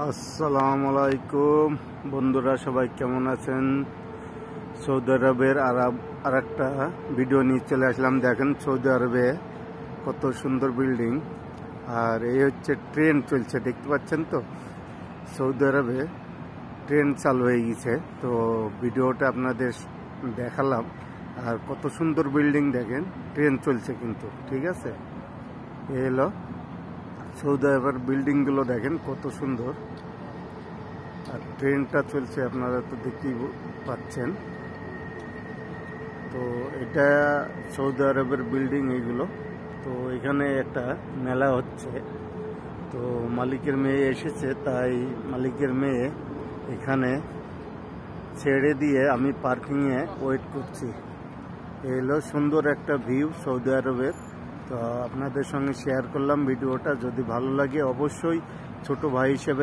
আসসালামু আলাইকুম বন্ধুরা, সবাই কেমন আছেন? সৌদি আরবের আরেকটা ভিডিও নিয়ে চলে আসলাম। দেখেন সৌদি আরবে কত সুন্দর বিল্ডিং, আর এই হচ্ছে ট্রেন চলছে, দেখতে পাচ্ছেন তো। সৌদি আরবে ট্রেন চালু হয়ে গেছে, তো ভিডিওটা আপনাদের দেখালাম। আর কত সুন্দর বিল্ডিং, দেখেন ট্রেন চলছে কিন্তু, ঠিক আছে। এ হলো সৌদি আরবের বিল্ডিংগুলো, দেখেন কত সুন্দর। আর ট্রেনটা চলছে, আপনারা তো দেখতেই পাচ্ছেন। তো এটা সৌদি আরবের বিল্ডিং এইগুলো। তো এখানে একটা মেলা হচ্ছে, তো মালিকের মেয়ে এসেছে, তাই মালিকের মেয়ে এখানে ছেড়ে দিয়ে আমি পার্কিংয়ে ওয়েট করছি। এই হলো সুন্দর একটা ভিউ সৌদি আরবের। তো আপনাদের সঙ্গে শেয়ার করলাম ভিডিওটা। যদি ভালো লাগে অবশ্যই ছোট ভাই হিসেবে